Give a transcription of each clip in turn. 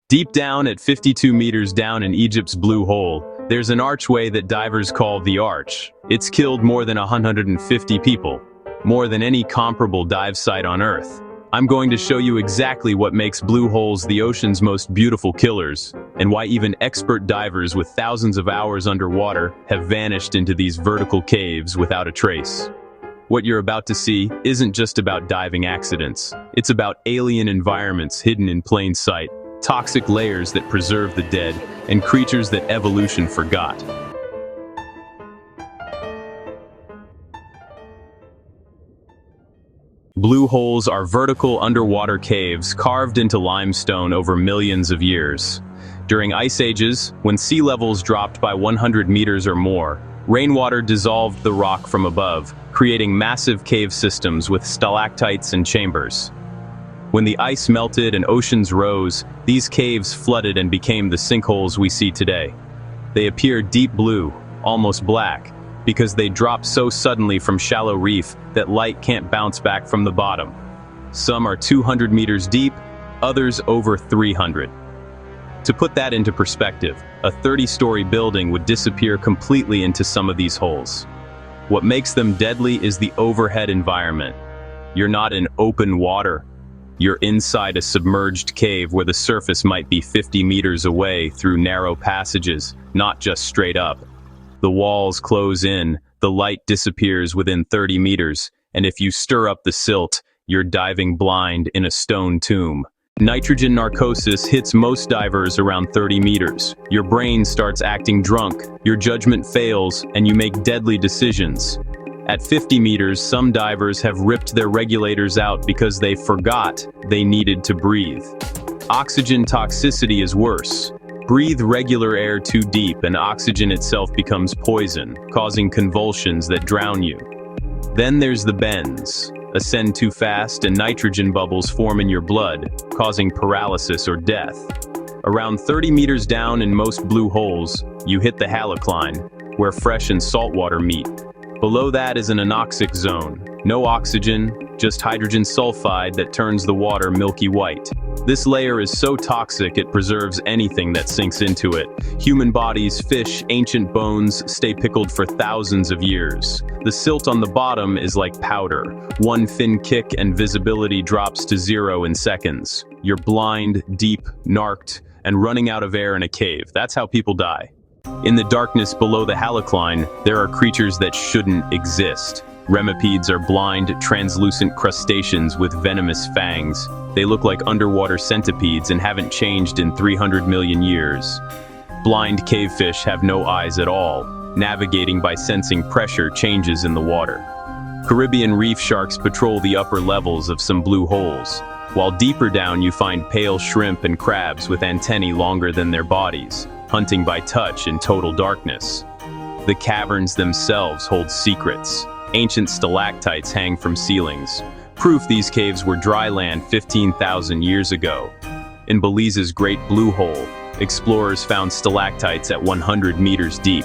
Deep down at 52 meters down in Egypt's Blue Hole, there's an archway that divers call the Arch. It's killed more than 150 people, more than any comparable dive site on Earth. I'm going to show you exactly what makes blue holes the ocean's most beautiful killers, and why even expert divers with thousands of hours underwater have vanished into these vertical caves without a trace. What you're about to see isn't just about diving accidents. It's about alien environments hidden in plain sight, toxic layers that preserve the dead, and creatures that evolution forgot. Blue holes are vertical underwater caves carved into limestone over millions of years. During ice ages, when sea levels dropped by 100 meters or more, rainwater dissolved the rock from above, creating massive cave systems with stalactites and chambers. When the ice melted and oceans rose, these caves flooded and became the sinkholes we see today. They appear deep blue, almost black, because they drop so suddenly from shallow reef that light can't bounce back from the bottom. Some are 200 meters deep, others over 300. To put that into perspective, a 30-story building would disappear completely into some of these holes. What makes them deadly is the overhead environment. You're not in open water. You're inside a submerged cave where the surface might be 50 meters away through narrow passages, not just straight up. The walls close in, the light disappears within 30 meters, and if you stir up the silt, you're diving blind in a stone tomb. Nitrogen narcosis hits most divers around 30 meters. Your brain starts acting drunk, your judgment fails, and you make deadly decisions. At 50 meters, some divers have ripped their regulators out because they forgot they needed to breathe. Oxygen toxicity is worse. Breathe regular air too deep and oxygen itself becomes poison, causing convulsions that drown you. Then there's the bends. Ascend too fast and nitrogen bubbles form in your blood, causing paralysis or death. Around 30 meters down in most blue holes, you hit the halocline, where fresh and salt water meet. Below that is an anoxic zone. No oxygen, just hydrogen sulfide that turns the water milky white. This layer is so toxic it preserves anything that sinks into it. Human bodies, fish, ancient bones stay pickled for thousands of years. The silt on the bottom is like powder. One fin kick and visibility drops to 0 in seconds. You're blind, deep, narked, and running out of air in a cave. That's how people die. In the darkness below the halocline, there are creatures that shouldn't exist. Remipedes are blind, translucent crustaceans with venomous fangs. They look like underwater centipedes and haven't changed in 300 million years. Blind cavefish have no eyes at all, navigating by sensing pressure changes in the water. Caribbean reef sharks patrol the upper levels of some blue holes, while deeper down you find pale shrimp and crabs with antennae longer than their bodies, hunting by touch in total darkness. The caverns themselves hold secrets. Ancient stalactites hang from ceilings, proof these caves were dry land 15,000 years ago. In Belize's Great Blue Hole, explorers found stalactites at 100 meters deep.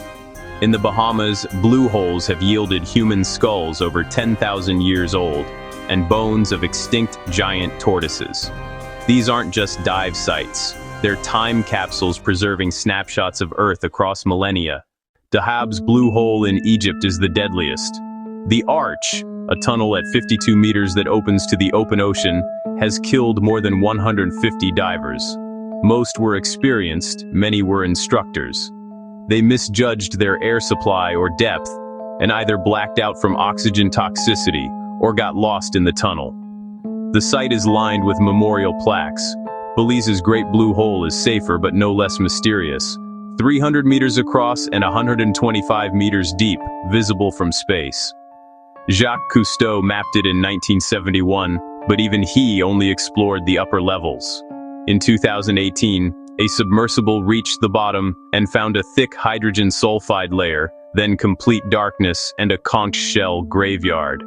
In the Bahamas, blue holes have yielded human skulls over 10,000 years old, and bones of extinct giant tortoises. These aren't just dive sites. They're time capsules preserving snapshots of Earth across millennia. Dahab's Blue Hole in Egypt is the deadliest. The Arch, a tunnel at 52 meters that opens to the open ocean, has killed more than 150 divers. Most were experienced, many were instructors. They misjudged their air supply or depth, and either blacked out from oxygen toxicity or got lost in the tunnel. The site is lined with memorial plaques. Belize's Great Blue Hole is safer but no less mysterious. 300 meters across and 125 meters deep, visible from space. Jacques Cousteau mapped it in 1971, but even he only explored the upper levels. In 2018, a submersible reached the bottom and found a thick hydrogen sulfide layer, then complete darkness and a conch shell graveyard.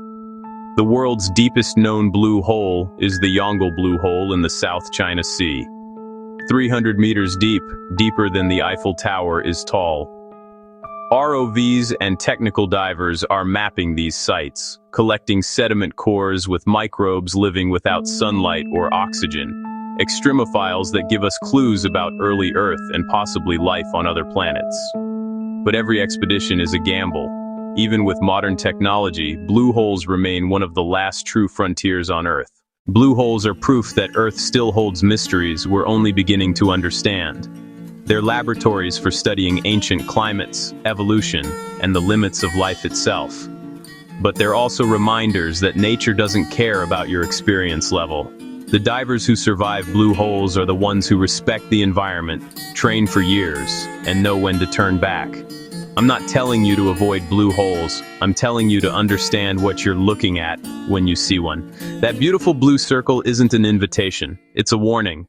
The world's deepest known blue hole is the Yongle Blue Hole in the South China Sea. 300 meters deep, deeper than the Eiffel Tower is tall. ROVs and technical divers are mapping these sites, collecting sediment cores with microbes living without sunlight or oxygen. extremophiles that give us clues about early Earth and possibly life on other planets. But every expedition is a gamble. Even with modern technology, blue holes remain one of the last true frontiers on Earth. Blue holes are proof that Earth still holds mysteries we're only beginning to understand. They're laboratories for studying ancient climates, evolution, and the limits of life itself. But they're also reminders that nature doesn't care about your experience level. The divers who survive blue holes are the ones who respect the environment, train for years, and know when to turn back. I'm not telling you to avoid blue holes. I'm telling you to understand what you're looking at when you see one. That beautiful blue circle isn't an invitation. It's a warning.